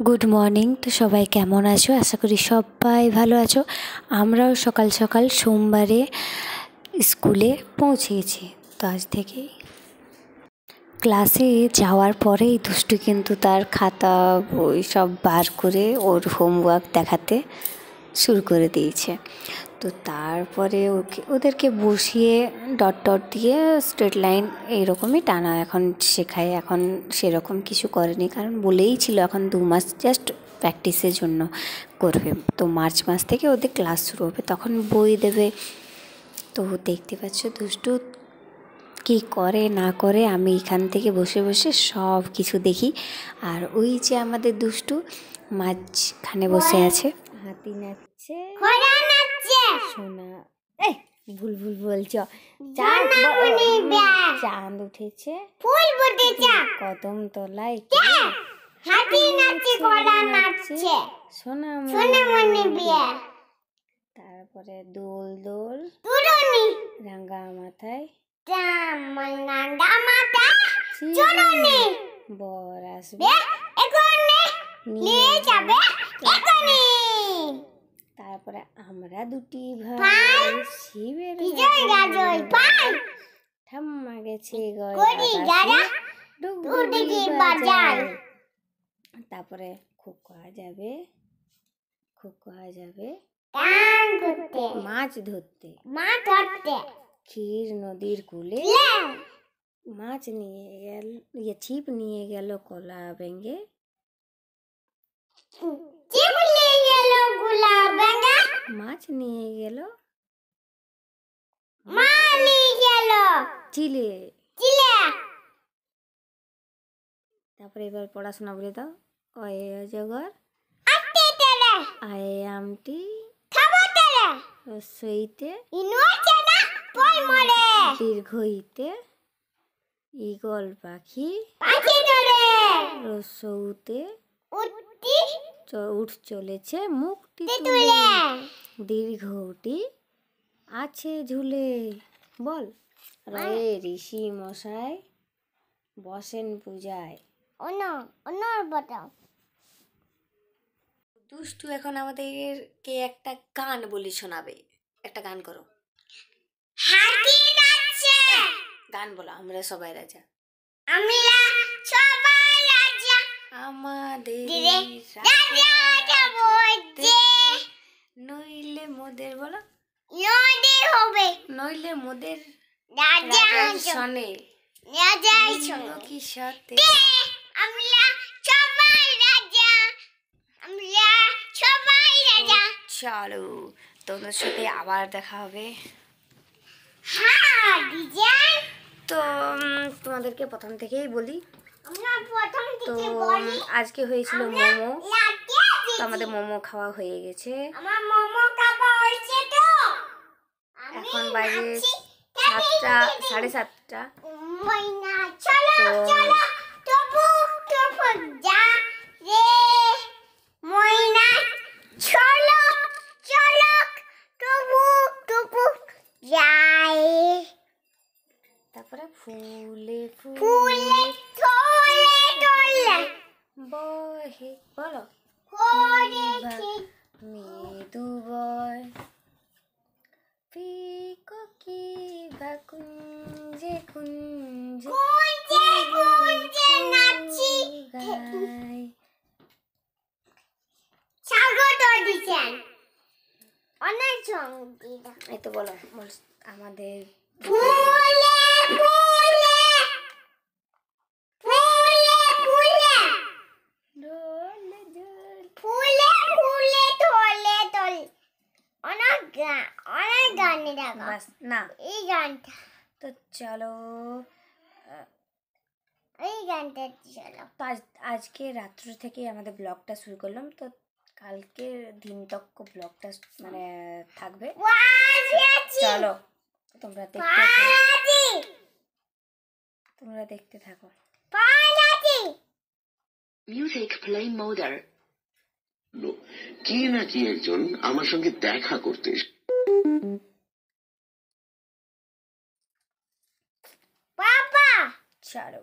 Good morning. তো সবাই কেমন আছো? আশা করি সবাই ভালো আছো। আমরাও সকাল সকাল সোমবারে স্কুলে পৌঁছে গেছি। তো আজ থেকেই ক্লাসে যাওয়ার পরেই দুষ্টু কিন্তু তার খাতা বই সব বার করে ওর হোমওয়ার্ক দেখাতে শুরু করে দিয়েছে। তো তারপরে ওদেরকে বসিয়ে ডট ডট দিয়ে স্ট্রেট লাইন এইরকমই টানা এখন শেখায়। এখন সেরকম কিছু করেনি, কারণ বলেই ছিল এখন 2 মাস জাস্ট প্র্যাকটিসের জন্য করবে। তো মার্চ মাস থেকে ওদের ক্লাস শুরু হবে, তখন বই দেবে। তো দেখতে পাচ্ছ দুষ্টু কী করে না করে, আমি এখান থেকে বসে বসে সব কিছু দেখি। আর ওই যে আমাদের দুষ্টু মাঝখানে বসে আছে, হাতি নাচছে, সোনা ভুল ভুল বলছ, চাঁদ উঠেছে, কদম তলায় সোনা, তারপরে দোল দোল রাঙ্গা মাথায় বর আসবে নিয়ে যাবে, তারপরে আমরা দুটি ভাই শিবের ঠাম্মা গেছে তারপরে খোকা যাবে মাছ ধরতে ক্ষীর নদীর কূলে, মাছ নিয়ে গেল ছিপ নিয়ে গেল কলা ব্যাঙে, মাছ নিয়ে গেল চিলে। তারপরে এবার পড়াশোনা বলে দাও। অয়ে অজগর আয়ে আমটি রসইতে দীর্ঘইতে ঈগল পাখি রসৌতে উঠ চলেছে মুখটি তুলে, দীর্ঘটি আছে ঝুলে। বল। রয়ে ঋষি মশাই বসেন পূজায়। দুষ্টু এখন আমাদেরকে একটা গান বলে শোনাবে। একটা গান করো। গান বলো। আমরা সবাই রাজা, আমাদের নইলে মোদের, বলো নইলে মোদের শোনে কি সাথে চলো, তোমাদের সাথে আবার দেখা হবে। তো তোমাদেরকে প্রথম থেকেই বলি, তো আজকে হয়েছিল মোমো। তো আমাদের মোমো খাওয়া হয়ে গেছে। এখন বাজে 7টা, 7:30। তারপরে ফুলে ফুলে বহে, বলো মৃদু বয় ফিকো কি বা কুঞ্জে কুঞ্জে নাচি গায়। অনেক এই তো বলো আমাদের না এই গানটা। তো চলো এই গানটা চলো। তো আজকে রাত্র থেকে আমাদের ব্লগটা শুরু করলাম। তো কালকে দিন তক ব্লগটা মানে থাকবে। চলো তোমরা দেখতে থাকো। মিউজিক প্লে মোডার কি নাকি একজন আমার সঙ্গে দেখা করতে। বাবা চলো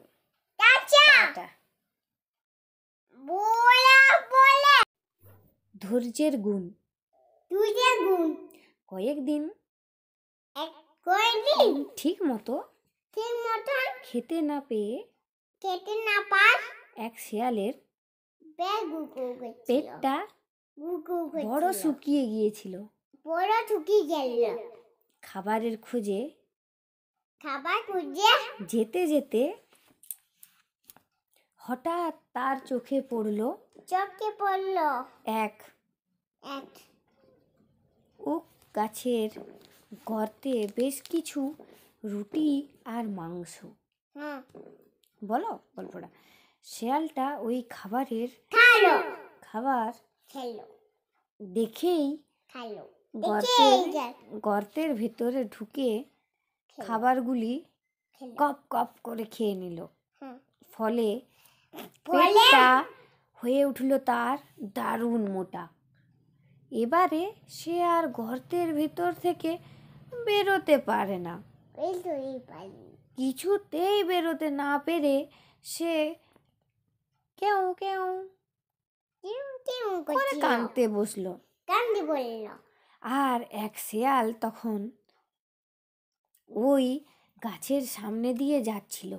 টাটা। ধৈর্যের গুণ। কয়েকদিন ঠিক মতো খেতে না পেয়ে এক শেয়ালের পেটটা বড় শুকিয়ে গিয়েছিল। খাবারের খোঁজে যেতে যেতে হঠাৎ তার চোখে পড়ল এক ওক গাছের গর্তে বেশ কিছু রুটি আর মাংস। বলো গল্পটা। শেয়ালটা ওই খাবার দেখেই গর্তের ভেতরে ঢুকে খাবারগুলি কপ কপ করে খেয়ে নিল। ফলে পেটটা হয়ে উঠল তার দারুণ মোটা। এবারে সে আর গর্তের ভেতর থেকে বেরোতে পারে না। কিছুতেই বেরোতে না পেরে সে কেউ কেউ করে কাঁদতে বসলো। আর এক শেয়াল তখন ওই গাছের সামনে দিয়ে যাচ্ছিল।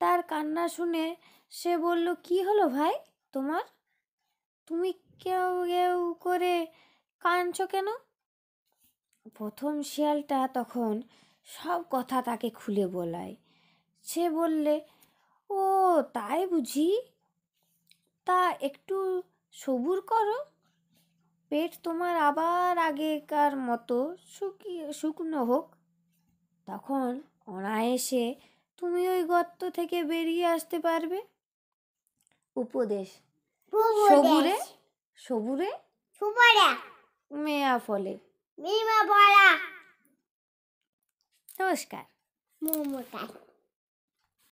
তার কান্না শুনে সে বলল, কি হলো ভাই তোমার? তুমি কেউ কেউ করে কাঁদছো কেন? প্রথম শিয়ালটা তখন সব কথা তাকে খুলে বলায়। সে বললে, ও তাই বুঝি? তা একটু সবুর করো, পেট তোমার আবার আগেকার মতো শুকনো হোক, তখন অনায়াসে তুমি ওই গর্ত থেকে বেরিয়ে আসতে পারবে। উপদেশ, সবুরে মেয়া ফলে। নমস্কার।